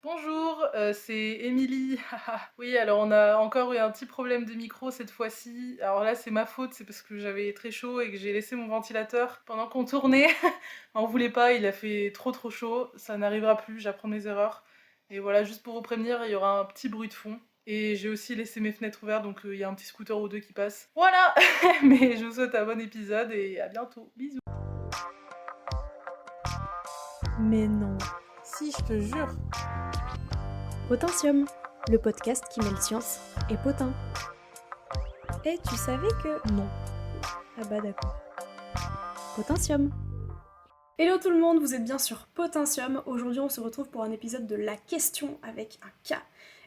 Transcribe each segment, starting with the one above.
Bonjour, c'est Émilie. Oui, alors on a encore eu un petit problème de micro cette fois-ci. Alors là, c'est ma faute, c'est parce que j'avais très chaud et que j'ai laissé mon ventilateur pendant qu'on tournait. On voulait pas, il a fait trop chaud. Ça n'arrivera plus, j'apprends mes erreurs. Et voilà, juste pour vous prévenir, il y aura un petit bruit de fond. Et j'ai aussi laissé mes fenêtres ouvertes, donc il y a un petit scooter ou deux qui passe. Voilà. Mais je vous souhaite un bon épisode et à bientôt. Bisous. Mais non. Si, je te jure. Potentium, le podcast qui mêle science et potin. Et tu savais que... Non. Ah bah d'accord. Potentium. Hello tout le monde, vous êtes bien sur Potentium. Aujourd'hui on se retrouve pour un épisode de La Question avec un K.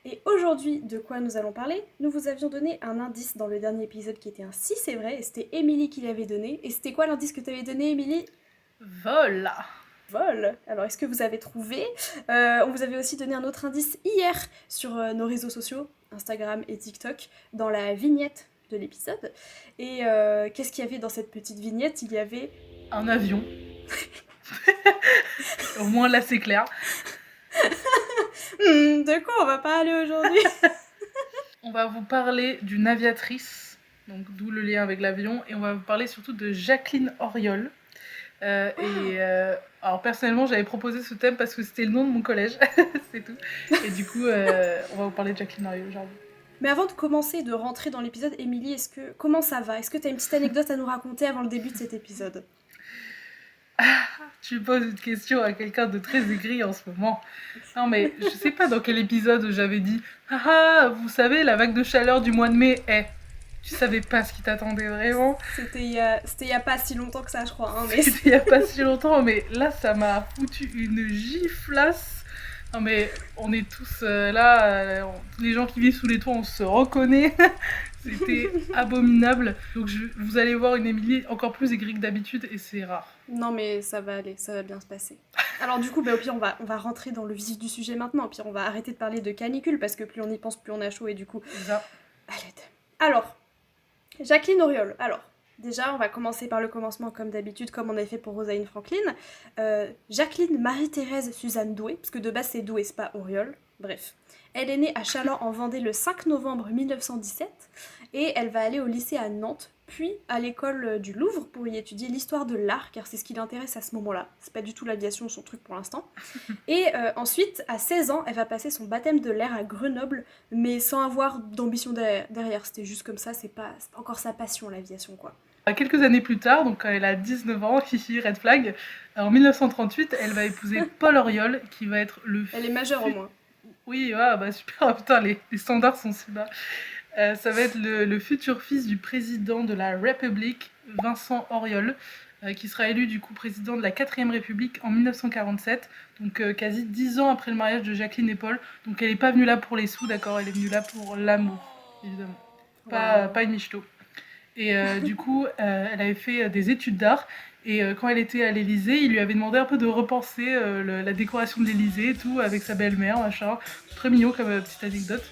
Et aujourd'hui, de quoi nous allons parler? Nous vous avions donné un indice dans le dernier épisode qui était un si c'est vrai, et c'était Émilie qui l'avait donné. Et c'était quoi l'indice que tu avais donné, Émilie? Vol. Vol. Alors, est-ce que vous avez trouvé? On vous avait aussi donné un autre indice hier sur nos réseaux sociaux, Instagram et TikTok, dans la vignette de l'épisode. Et qu'est-ce qu'il y avait dans cette petite vignette? Il y avait... Un avion. Au moins là c'est clair. De quoi on va parler aujourd'hui? On va vous parler d'une aviatrice, donc d'où le lien avec l'avion, et on va vous parler surtout de Jacqueline Auriol. Alors personnellement j'avais proposé ce thème parce que c'était le nom de mon collège, c'est tout. Et du coup on va vous parler de Jacqueline Auriol aujourd'hui. Mais avant de commencer, de rentrer dans l'épisode, Émilie, comment ça va? Est-ce que tu as une petite anecdote à nous raconter avant le début de cet épisode? Tu poses une question à quelqu'un de très aigri en ce moment. Non mais je sais pas dans quel épisode j'avais dit « Ah vous savez la vague de chaleur du mois de mai est... » Tu savais pas ce qui t'attendait vraiment. C'était il y a pas si longtemps que ça, je crois. Hein, mais... C'était il y a pas si longtemps, mais là, ça m'a foutu une giflasse. Non mais on est tous là, les gens qui vivent sous les toits, on se reconnaît. C'était abominable. Donc vous allez voir une Émilie encore plus aigrie que d'habitude et c'est rare. Non mais ça va aller, ça va bien se passer. Alors du coup, au pire, on va rentrer dans le vif du sujet maintenant. Au pire, on va arrêter de parler de canicule parce que plus on y pense, plus on a chaud et du coup... Ça. À l'aide. Alors, Jacqueline Auriol. Alors, déjà, on va commencer par le commencement comme d'habitude, comme on avait fait pour Rosalind Franklin. Jacqueline Marie-Thérèse Suzanne Doué, parce que de base c'est Doué, c'est pas Auriol. Bref. Elle est née à Châlons en Vendée le 5 novembre 1917 et elle va aller au lycée à Nantes, puis à l'école du Louvre pour y étudier l'histoire de l'art, car c'est ce qui l'intéresse à ce moment-là. C'est pas du tout l'aviation, son truc pour l'instant. Et ensuite, à 16 ans, elle va passer son baptême de l'air à Grenoble, mais sans avoir d'ambition derrière. C'était juste comme ça, c'est pas encore sa passion, l'aviation, quoi. Quelques années plus tard, donc quand elle a 19 ans, hihi, red flag, en 1938, elle va épouser Paul Auriol, qui va être le... Elle est majeure au moins. Oui, ah, bah super, putain, les standards sont si bas. Ça va être le futur fils du président de la République, Vincent Auriol, qui sera élu du coup président de la 4ème République en 1947, donc quasi 10 ans après le mariage de Jacqueline et Paul. Donc elle n'est pas venue là pour les sous, d'accord, elle est venue là pour l'amour, évidemment. Pas une michto. Et du coup, elle avait fait des études d'art. Et quand elle était à l'Élysée, il lui avait demandé un peu de repenser la décoration de l'Élysée et tout, avec sa belle-mère, machin. Très mignon comme petite anecdote.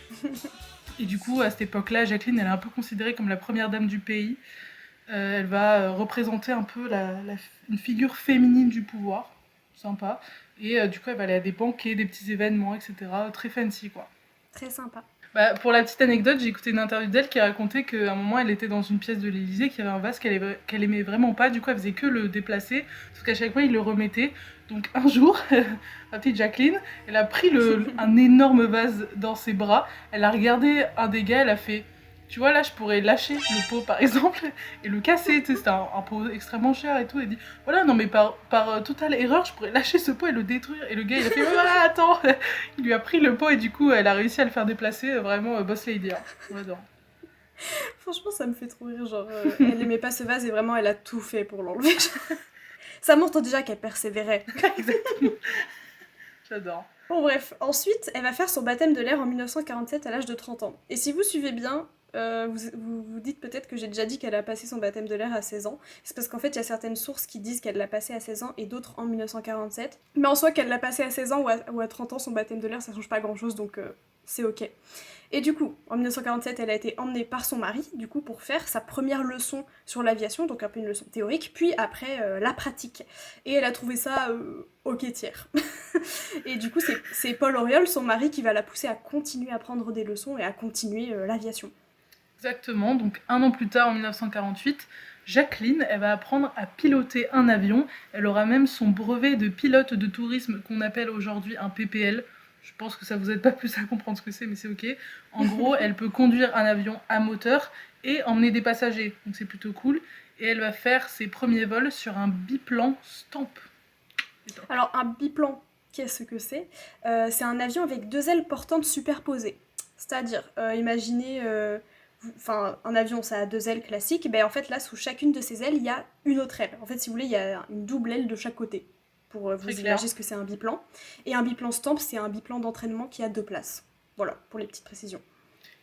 Et du coup, à cette époque-là, Jacqueline, elle est un peu considérée comme la première dame du pays. Elle va représenter un peu une figure féminine du pouvoir. Sympa. Et du coup, elle va aller à des banquets, des petits événements, etc. Très fancy, quoi. Très sympa. Bah, pour la petite anecdote, j'ai écouté une interview d'elle qui racontait qu'à un moment, elle était dans une pièce de l'Élysée, qu'il y avait un vase qu'elle aimait vraiment pas. Du coup, elle faisait que le déplacer, parce qu'à chaque fois, il le remettait. Donc un jour, ma petite Jacqueline, elle a pris un énorme vase dans ses bras, elle a regardé un des gars, elle a fait... Tu vois, là, je pourrais lâcher le pot, par exemple, et le casser. Tu sais, c'était un pot extrêmement cher et tout. Elle dit, voilà, non, mais par totale erreur, je pourrais lâcher ce pot et le détruire. Et le gars, il a fait, ah, attends. Il lui a pris le pot et du coup, elle a réussi à le faire déplacer. Vraiment, boss lady. Hein. J'adore. Franchement, ça me fait trop rire. Genre, elle aimait pas ce vase et vraiment, elle a tout fait pour l'enlever. Ça montre déjà qu'elle persévérait. Exactement. J'adore. Bon bref, ensuite, elle va faire son baptême de l'air en 1947 à l'âge de 30 ans. Et si vous suivez bien, vous dites peut-être que j'ai déjà dit qu'elle a passé son baptême de l'air à 16 ans. C'est parce qu'en fait, il y a certaines sources qui disent qu'elle l'a passé à 16 ans et d'autres en 1947. Mais en soi, qu'elle l'a passé à 16 ans ou à 30 ans, son baptême de l'air, ça change pas grand-chose, donc c'est ok. Et du coup, en 1947, elle a été emmenée par son mari, du coup, pour faire sa première leçon sur l'aviation, donc un peu une leçon théorique, puis après la pratique. Et elle a trouvé ça ok tiers. Et du coup, c'est Paul Auriol, son mari, qui va la pousser à continuer à prendre des leçons et à continuer l'aviation. Exactement, donc un an plus tard, en 1948, Jacqueline, elle va apprendre à piloter un avion. Elle aura même son brevet de pilote de tourisme qu'on appelle aujourd'hui un PPL. Je pense que ça vous aide pas plus à comprendre ce que c'est, mais c'est ok. En gros, elle peut conduire un avion à moteur et emmener des passagers, donc c'est plutôt cool. Et elle va faire ses premiers vols sur un biplan Stamp. Alors, un biplan, qu'est-ce que c'est? C'est un avion avec deux ailes portantes superposées. C'est-à-dire, imaginez, un avion, ça a deux ailes classiques, ben en fait, là, sous chacune de ces ailes, il y a une autre aile. En fait, si vous voulez, il y a une double aile de chaque côté, pour vous imaginer ce que c'est un biplan. Et un biplan Stamp, c'est un biplan d'entraînement qui a deux places. Voilà, pour les petites précisions.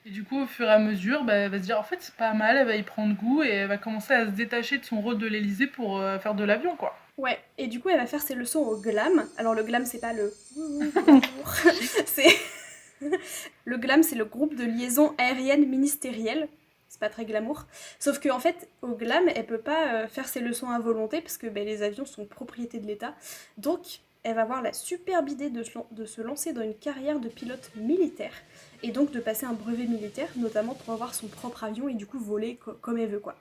Et du coup, au fur et à mesure, elle va se dire, en fait, c'est pas mal, elle va y prendre goût et elle va commencer à se détacher de son rôle de l'Élysée pour faire de l'avion, quoi. Ouais, et du coup, elle va faire ses leçons au GLAM. Alors, le GLAM, c'est pas le... c'est... Le GLAM, c'est le groupe de liaison aérienne ministérielle. C'est pas très glamour. Sauf qu'en fait, au GLAM, elle peut pas faire ses leçons à volonté parce que les avions sont propriété de l'État. Donc, elle va avoir la superbe idée de se lancer dans une carrière de pilote militaire et donc de passer un brevet militaire, notamment pour avoir son propre avion et du coup voler comme elle veut, quoi.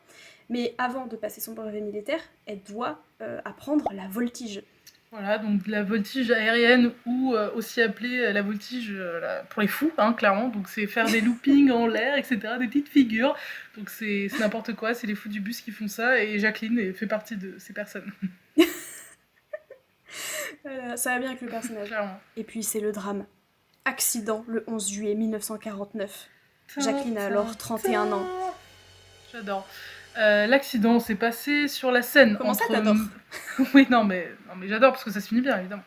Mais avant de passer son brevet militaire, elle doit apprendre la voltige. Voilà, donc la voltige aérienne ou aussi appelée la voltige pour les fous, hein, clairement. Donc c'est faire des loopings en l'air, etc., des petites figures. Donc c'est n'importe quoi, c'est les fous du bus qui font ça et Jacqueline fait partie de ces personnes. Ça va bien avec le personnage. Clairement. Et puis c'est le drame. Accident le 11 juillet 1949. Jacqueline a alors 31 ans. J'adore. L'accident s'est passé sur la Seine. Comment ça, t'adores? Oui, non, mais j'adore parce que ça se finit bien, évidemment.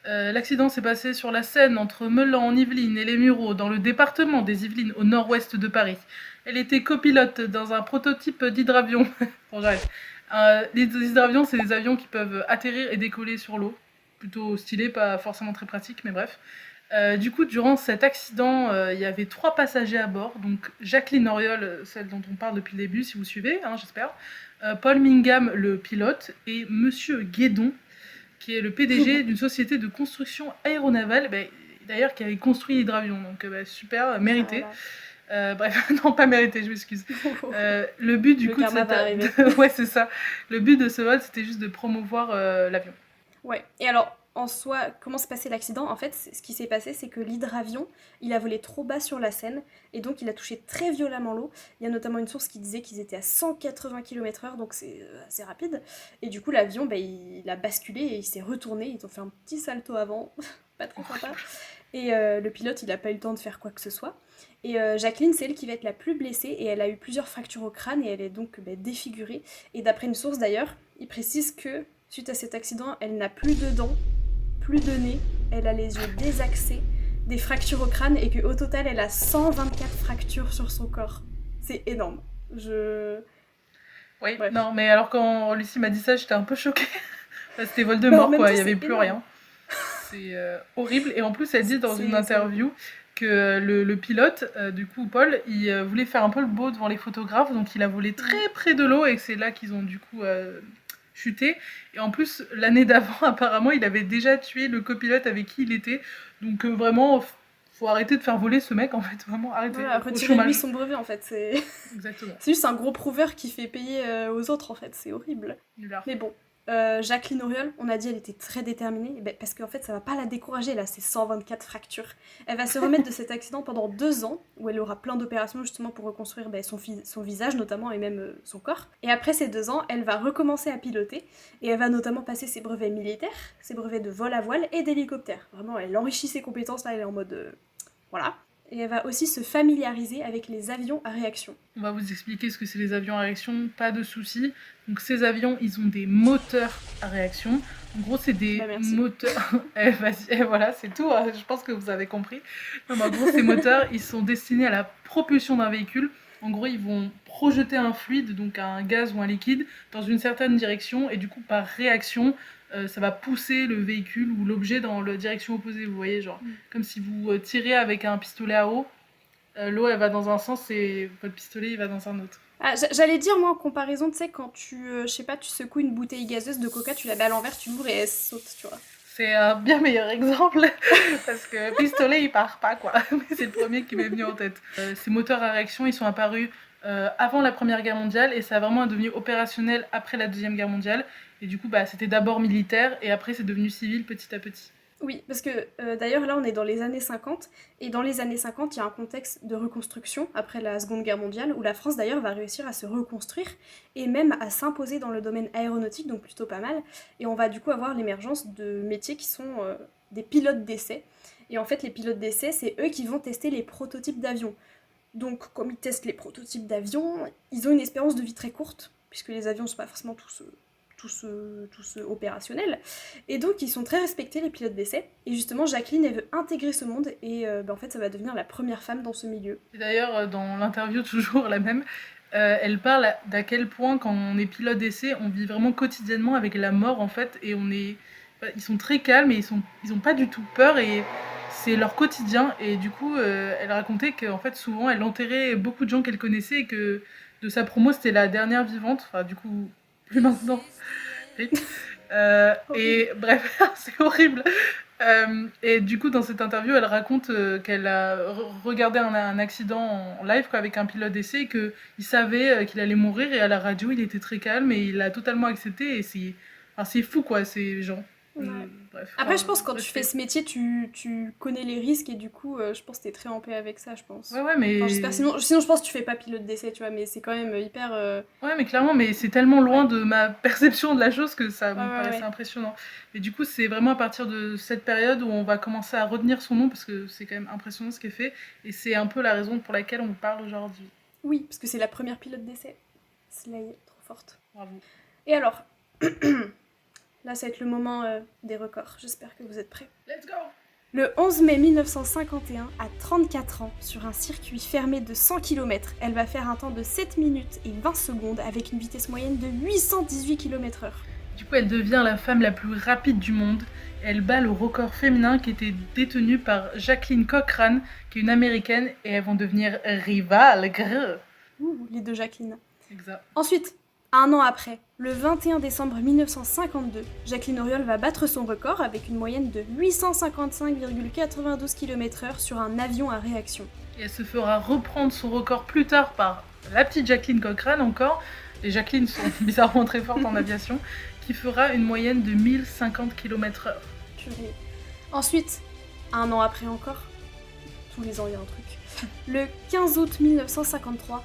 L'accident s'est passé sur la Seine entre Meulan en Yvelines et les Mureaux, dans le département des Yvelines, au nord-ouest de Paris. Elle était copilote dans un prototype d'hydravion. Bon, j'arrête. Les hydravions, c'est des avions qui peuvent atterrir et décoller sur l'eau. Plutôt stylé, pas forcément très pratique, mais bref. Du coup, durant cet accident, il y avait 3 passagers à bord. Donc Jacqueline Auriol, celle dont on parle depuis le début, si vous suivez, hein, j'espère. Paul Mingham, le pilote, et Monsieur Guédon, qui est le PDG d'une société de construction aéronavale, d'ailleurs qui avait construit l'hydravion. Donc super, mérité. Bref, non, pas mérité, je m'excuse. Le but du coup ouais, c'est ça. Le but de ce vol, c'était juste de promouvoir l'avion. Ouais, et alors, en soi, comment s'est passé l'accident? En fait, ce qui s'est passé, c'est que l'hydravion, il a volé trop bas sur la Seine, et donc il a touché très violemment l'eau. Il y a notamment une source qui disait qu'ils étaient à 180 km/h, donc c'est assez rapide. Et du coup, l'avion, il a basculé et il s'est retourné. Ils ont fait un petit salto avant, pas très sympa. Et le pilote, il n'a pas eu le temps de faire quoi que ce soit. Et Jacqueline, c'est elle qui va être la plus blessée, et elle a eu plusieurs fractures au crâne, et elle est donc défigurée. Et d'après une source d'ailleurs, il précise que suite à cet accident, elle n'a plus de dents, plus de nez, elle a les yeux désaxés, des fractures au crâne et qu'au total, elle a 124 fractures sur son corps. C'est énorme. Oui, Bref. Non, mais alors quand Lucie m'a dit ça, j'étais un peu choquée. C'était Voldemort, quoi, il n'y avait plus énorme. Rien. C'est horrible. Et en plus, elle dit dans une interview que le pilote, du coup, Paul, il voulait faire un peu le beau devant les photographes, donc il a volé très près de l'eau et c'est là qu'ils ont du coup chuté. Et en plus, l'année d'avant, apparemment, il avait déjà tué le copilote avec qui il était. Donc vraiment, faut arrêter de faire voler ce mec, en fait. Vraiment, arrêter. Voilà, retirez-lui son brevet, en fait. Exactement. C'est juste un gros prouveur qui fait payer aux autres, en fait. C'est horrible. Mais bon. Jacqueline Auriol, on a dit elle était très déterminée, parce qu'en fait ça va pas la décourager là, ces 124 fractures. Elle va se remettre de cet accident pendant 2 ans, où elle aura plein d'opérations justement pour reconstruire son visage notamment, et même son corps. Et après ces 2 ans, elle va recommencer à piloter, et elle va notamment passer ses brevets militaires, ses brevets de vol à voile et d'hélicoptère. Vraiment, elle enrichit ses compétences là, elle est en mode... voilà. Et elle va aussi se familiariser avec les avions à réaction. On va vous expliquer ce que c'est les avions à réaction, pas de soucis. Donc ces avions, ils ont des moteurs à réaction. En gros, c'est des moteurs... voilà, c'est tout, hein. Je pense que vous avez compris. Non, mais en gros, ces moteurs, ils sont destinés à la propulsion d'un véhicule. En gros, ils vont projeter un fluide, donc un gaz ou un liquide, dans une certaine direction, et du coup, par réaction, ça va pousser le véhicule ou l'objet dans la direction opposée, vous voyez, genre, comme si vous tirez avec un pistolet à eau, l'eau elle va dans un sens et votre pistolet il va dans un autre. Ah, j'allais dire, moi, en comparaison, tu sais, quand je sais pas, tu secoues une bouteille gazeuse de coca, tu la mets à l'envers, tu l'ouvres et elle saute, tu vois. C'est un bien meilleur exemple, parce que pistolet il part pas quoi, mais c'est le premier qui m'est venu en tête. Ces moteurs à réaction ils sont apparus avant la Première Guerre mondiale et ça a vraiment devenu opérationnel après la Deuxième Guerre mondiale. Et du coup bah, c'était d'abord militaire et après c'est devenu civil petit à petit. Oui, parce que d'ailleurs là on est dans les années 50, et dans les années 50 il y a un contexte de reconstruction après la Seconde Guerre mondiale, où la France d'ailleurs va réussir à se reconstruire, et même à s'imposer dans le domaine aéronautique, donc plutôt pas mal, et on va du coup avoir l'émergence de métiers qui sont des pilotes d'essai, et en fait les pilotes d'essai c'est eux qui vont tester les prototypes d'avions. Donc comme ils testent les prototypes d'avions, ils ont une espérance de vie très courte, puisque les avions ne sont pas forcément tous opérationnels. Et donc ils sont très respectés les pilotes d'essai. Et justement Jacqueline elle veut intégrer ce monde et en fait ça va devenir la première femme dans ce milieu. Et d'ailleurs dans l'interview toujours la même, elle parle d'à quel point quand on est pilote d'essai on vit vraiment quotidiennement avec la mort en fait et ils sont très calmes et ils ont pas du tout peur et c'est leur quotidien et du coup elle racontait qu'en fait souvent elle enterrait beaucoup de gens qu'elle connaissait et que de sa promo c'était la dernière vivante, enfin du coup plus maintenant. RIP. Et bref, c'est horrible. Et du coup, dans cette interview, elle raconte qu'elle a regardé un accident en live quoi, avec un pilote d'essai et qu'il savait qu'il allait mourir. Et à la radio, il était très calme et il l'a totalement accepté. Et c'est fou, quoi, ces gens. Ouais. Bref, Après je pense que quand tu respect. fais ce métier tu connais les risques et du coup je pense que t'es très en paix avec ça je pense. Ouais, mais... Enfin, j'espère, sinon je pense que tu fais pas pilote d'essai tu vois, mais c'est quand même hyper... Ouais, mais clairement, mais c'est tellement loin de ma perception de la chose que ça me Ouais. paraissait impressionnant. Et du coup, c'est vraiment à partir de cette période où on va commencer à retenir son nom parce que c'est quand même impressionnant ce qu'elle fait. Et c'est un peu la raison pour laquelle on vous parle aujourd'hui. Oui, parce que c'est la première pilote d'essai. Slay, trop forte. Bravo. Et alors, là ça va être le moment des records, j'espère que vous êtes prêts. Let's go! Le 11 mai 1951, à 34 ans, sur un circuit fermé de 100 km, elle va faire un temps de 7 minutes et 20 secondes avec une vitesse moyenne de 818 km/h. Du coup, elle devient la femme la plus rapide du monde. Elle bat le record féminin qui était détenu par Jacqueline Cochran, qui est une américaine, et elles vont devenir rivales. Grrr. Ouh, les deux Jacqueline. Exact. Ensuite, un an après, le 21 décembre 1952, Jacqueline Auriol va battre son record avec une moyenne de 855,92 km/h sur un avion à réaction. Et elle se fera reprendre son record plus tard par la petite Jacqueline Cochran encore. Les Jacqueline sont bizarrement très fortes en aviation, qui fera une moyenne de 1050 km/h. Purée. Ensuite, un an après encore, tous les ans il y a un truc, le 15 août 1953,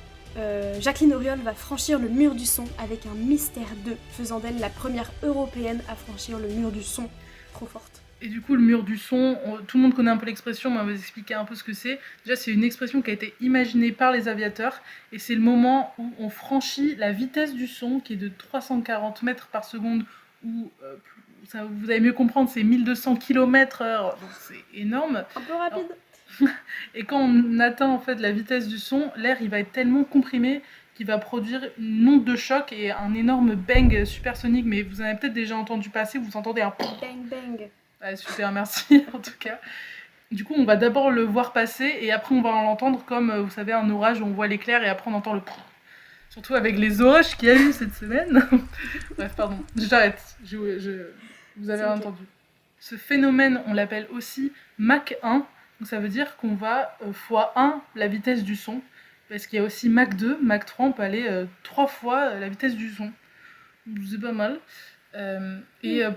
Jacqueline Auriol va franchir le mur du son avec un Mystère 2, faisant d'elle la première européenne à franchir le mur du son. Trop forte. Et du coup, le mur du son, tout le monde connaît un peu l'expression, mais on va vous expliquer un peu ce que c'est. Déjà, c'est une expression qui a été imaginée par les aviateurs, et c'est le moment où on franchit la vitesse du son, qui est de 340 mètres par seconde, ou vous allez mieux comprendre, c'est 1200 km/h, donc c'est énorme. Un peu rapide. Et quand on atteint en fait la vitesse du son, l'air il va être tellement comprimé qu'il va produire une onde de choc et un énorme bang supersonique. Mais vous en avez peut-être déjà entendu passer, vous entendez un bang bang. Ouais, super, merci en tout cas. Du coup, on va d'abord le voir passer et après on va l'entendre comme, vous savez, un orage où on voit l'éclair et après on entend le... Surtout avec les orages qu'il y a eu cette semaine. Bref, pardon, j'arrête, vous avez entendu. Ce phénomène, on l'appelle aussi Mach 1. Donc ça veut dire qu'on va x1 la vitesse du son. Parce qu'il y a aussi Mach 2, Mach 3, on peut aller 3 fois la vitesse du son. C'est pas mal.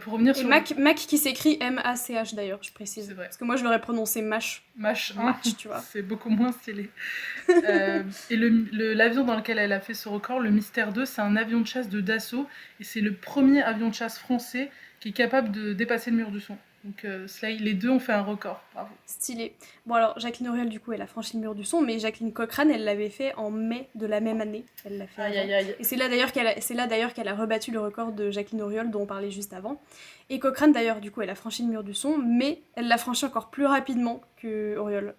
Pour revenir sur... Mach qui s'écrit M-A-C-H d'ailleurs, je précise. C'est vrai. Parce que moi je l'aurais prononcé Mach. Mach 1, Mach, tu vois. C'est beaucoup moins stylé. Et l'avion dans lequel elle a fait ce record, le Mystère 2, c'est un avion de chasse de Dassault. Et c'est le premier avion de chasse français qui est capable de dépasser le mur du son. Donc les deux ont fait un record, bravo. Stylé. Bon alors, Jacqueline Auriol, du coup, elle a franchi le mur du son, mais Jacqueline Cochrane, elle l'avait fait en mai de la même année. Elle l'a fait avant. Et c'est là d'ailleurs qu'elle a rebattu le record de Jacqueline Auriol, dont on parlait juste avant. Et Cochrane, d'ailleurs, du coup, elle a franchi le mur du son, mais elle l'a franchi encore plus rapidement que Auriol.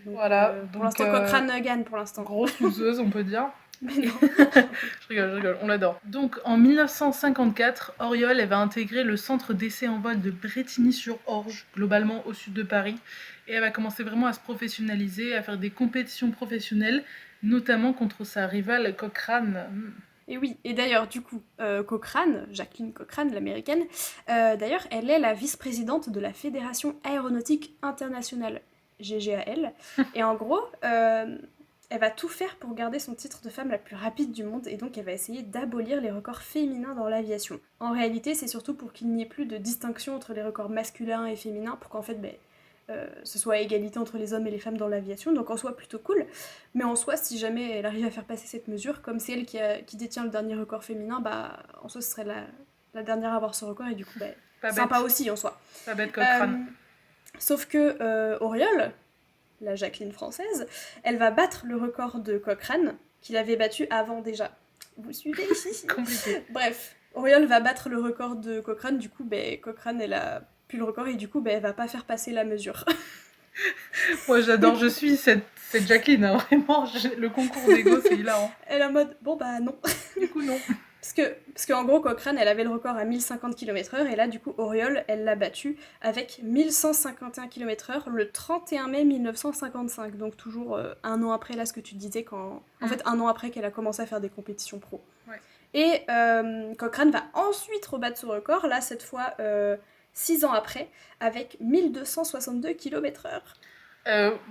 Donc, voilà. Pour l'instant, Cochrane gagne, pour l'instant. Grosse loseuse, on peut dire. Mais non. je rigole, on l'adore. Donc en 1954, Auriol elle va intégrer le centre d'essai en vol de Brétigny-sur-Orge, globalement au sud de Paris, et elle va commencer vraiment à se professionnaliser, à faire des compétitions professionnelles, notamment contre sa rivale Cochrane. Et oui, et d'ailleurs, du coup, Cochrane, Jacqueline Cochrane, l'américaine, d'ailleurs, elle est la vice-présidente de la Fédération Aéronautique Internationale, GGAL, et en gros, elle va tout faire pour garder son titre de femme la plus rapide du monde, et donc elle va essayer d'abolir les records féminins dans l'aviation. En réalité, c'est surtout pour qu'il n'y ait plus de distinction entre les records masculins et féminins, pour qu'en fait, ce soit égalité entre les hommes et les femmes dans l'aviation, donc en soi plutôt cool. Mais en soi, si jamais elle arrive à faire passer cette mesure, comme c'est elle qui détient le dernier record féminin, bah en soi ce serait la dernière à avoir ce record, et du coup, sympa aussi en soi. Pas bête Cochrane. Sauf que Auriol, la Jacqueline française, elle va battre le record de Cochrane, qu'il avait battu avant déjà. Vous suivez ici? Compliqué. Bref, Auriol va battre le record de Cochrane, du coup, Cochrane, elle a plus le record, et du coup, elle va pas faire passer la mesure. Moi, j'adore, je suis cette Jacqueline, hein, vraiment, le concours d'ego, c'est hilarant. Elle est en mode, bon bah non. Du coup, non. Parce qu'en gros, Cochrane, elle avait le record à 1050 km/h, et là, du coup, Auriol, elle l'a battu avec 1151 km/h le 31 mai 1955. Donc, toujours un an après, là, ce que tu disais, en fait, un an après qu'elle a commencé à faire des compétitions pro. Ouais. Et Cochrane va ensuite rebattre ce record, là, cette fois 6 ans après, avec 1262 km/h.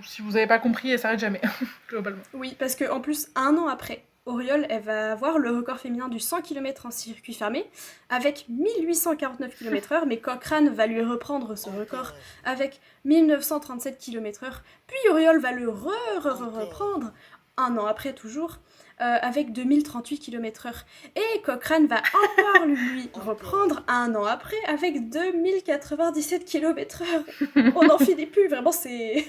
Si vous n'avez pas compris, elle s'arrête jamais, globalement. Oui, parce qu'en plus, un an après, Auriol, elle va avoir le record féminin du 100 km en circuit fermé avec 1849 km/h, mais Cochrane va lui reprendre ce record avec 1937 km/h, puis Auriol va le reprendre un an après toujours avec 2038 km/h, et Cochrane va encore lui reprendre un an après avec 2097 km/h. On n'en finit plus, vraiment c'est...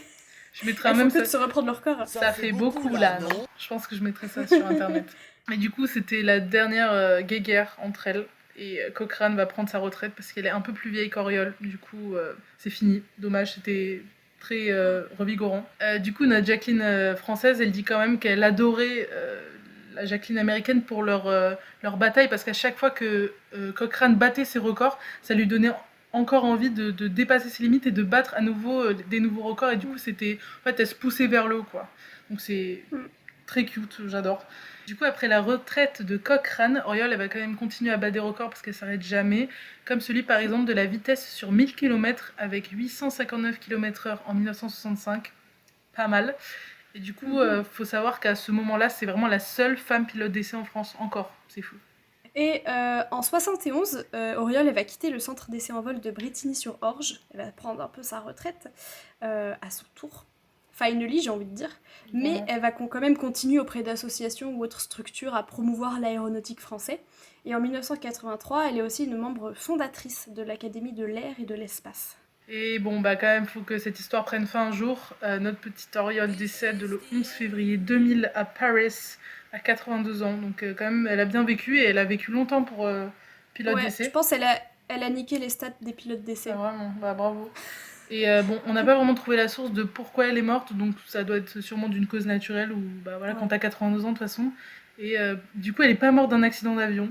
Je mettrai même ça. Se reprendre leur corps. Ça fait beaucoup là, non? Je pense que je mettrai ça sur internet. Mais du coup, c'était la dernière guéguerre entre elles. Et Cochrane va prendre sa retraite parce qu'elle est un peu plus vieille qu'Auriol. Du coup, c'est fini. Dommage, c'était très revigorant. Du coup, notre Jacqueline française, elle dit quand même qu'elle adorait la Jacqueline américaine pour leur bataille, parce qu'à chaque fois que Cochrane battait ses records, ça lui donnait encore envie de dépasser ses limites et de battre à nouveau des nouveaux records, et du coup c'était en fait elle se poussait vers le haut, quoi. Donc c'est très cute, j'adore. Du coup, après la retraite de Cochrane, Auriol elle va quand même continuer à battre des records parce qu'elle s'arrête jamais, comme celui par exemple de la vitesse sur 1000 km avec 859 km/h en 1965, pas mal. Et du coup, faut savoir qu'à ce moment-là, c'est vraiment la seule femme pilote d'essai en France, encore, c'est fou. Et en 71, Auriol elle va quitter le centre d'essai en vol de Brétigny-sur-Orge. Elle va prendre un peu sa retraite à son tour. Finally, j'ai envie de dire. Mais elle va quand même continuer auprès d'associations ou autres structures à promouvoir l'aéronautique français. Et en 1983, elle est aussi une membre fondatrice de l'Académie de l'air et de l'espace. Et bon, quand même, faut que cette histoire prenne fin un jour. Notre petite Auriol décède le 11 février 2000 à Paris, à 82 ans. Donc quand même, elle a bien vécu, et elle a vécu longtemps pour pilote d'essai. Je pense qu'elle a niqué les stats des pilotes d'essai. Ah, vraiment, bravo. Et on n'a pas vraiment trouvé la source de pourquoi elle est morte, donc ça doit être sûrement d'une cause naturelle, ou quand t'as 82 ans de toute façon. Et du coup, elle est pas morte d'un accident d'avion.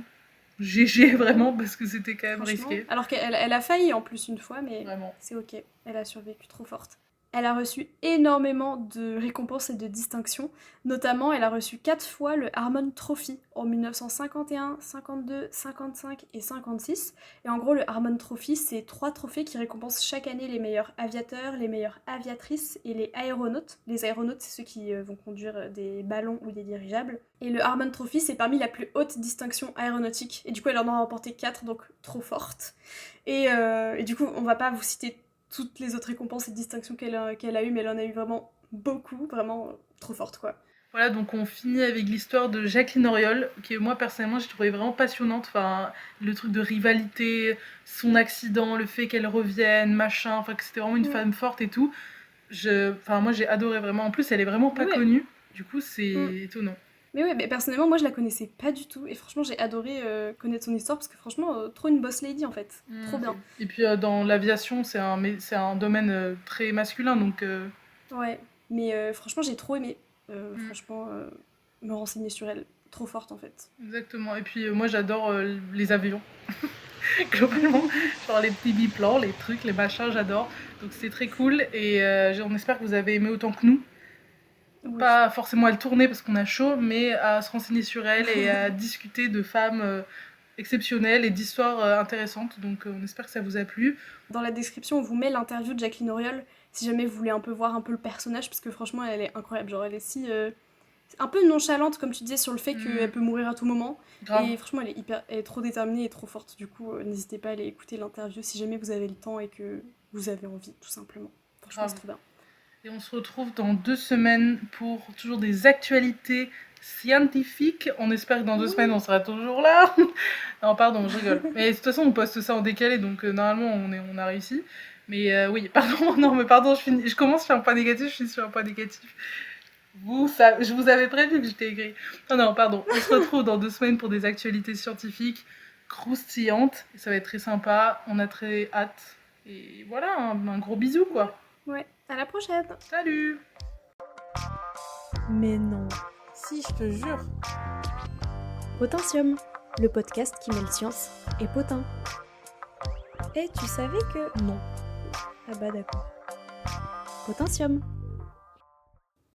GG vraiment, parce que c'était quand même risqué. Alors qu'elle a failli en plus une fois, mais vraiment. C'est ok, elle a survécu, trop forte. Elle a reçu énormément de récompenses et de distinctions. Notamment, elle a reçu 4 fois le Harmon Trophy en 1951, 52, 55 et 56. Et en gros, le Harmon Trophy, c'est 3 trophées qui récompensent chaque année les meilleurs aviateurs, les meilleures aviatrices et les aéronautes. Les aéronautes, c'est ceux qui vont conduire des ballons ou des dirigeables. Et le Harmon Trophy, c'est parmi la plus haute distinction aéronautique. Et du coup, elle en a remporté 4, donc trop forte. Et du coup, on va pas vous citer toutes les autres récompenses et distinctions qu'elle a eues, mais elle en a eu vraiment beaucoup, vraiment trop forte, quoi. Voilà, donc on finit avec l'histoire de Jacqueline Auriol, qui moi personnellement j'ai trouvé vraiment passionnante. Enfin, le truc de rivalité, son accident, le fait qu'elle revienne, machin, enfin que c'était vraiment une Mm. femme forte et tout. Enfin, moi j'ai adoré vraiment. En plus, elle est vraiment pas Ouais. connue, du coup c'est Mm. étonnant. Mais ouais, mais personnellement, moi je la connaissais pas du tout. Et franchement, j'ai adoré connaître son histoire parce que franchement, trop une boss lady en fait. Trop bien. Et puis dans l'aviation, c'est un domaine très masculin, donc Ouais. Mais franchement, j'ai trop aimé. mm, Franchement, me renseigner sur elle. Trop forte en fait. exactement. Et puis moi j'adore les avions, globalement. Genre les petits biplans, les trucs, les machins, j'adore. Donc c'est très cool et on espère que vous avez aimé autant que nous. Oui. Pas forcément à le tourner parce qu'on a chaud, mais à se renseigner sur elle et à discuter de femmes exceptionnelles et d'histoires intéressantes. Donc on espère que ça vous a plu. Dans la description, on vous met l'interview de Jacqueline Auriol si jamais vous voulez un peu voir un peu le personnage parce que franchement, elle est incroyable. Genre, elle est si un peu nonchalante comme tu disais sur le fait Mm, qu'elle peut mourir à tout moment. grave. Et franchement, elle est trop déterminée et trop forte. Du coup, n'hésitez pas à aller écouter l'interview si jamais vous avez le temps et que vous avez envie, tout simplement. Franchement, Grave. c'est trop bien. Et on se retrouve dans 2 semaines pour toujours des actualités scientifiques. On espère que dans 2 semaines, on Oui. sera toujours là. Non, pardon, je rigole. Mais de toute façon, on poste ça en décalé, donc normalement, on a réussi. Mais oui, pardon, non, mais pardon, je commence sur un point négatif, je finis sur un point négatif. Je vous avais prévu que j'étais aigrie. Non, non, pardon. On se retrouve dans 2 semaines pour des actualités scientifiques croustillantes. Et ça va être très sympa. On a très hâte. Et voilà, un gros bisou, quoi. Ouais, à la prochaine. Salut! Mais non. Si, je te jure. Potentium, le podcast qui mêle science et potin. Et tu savais que... Non. Ah bah d'accord. Potentium.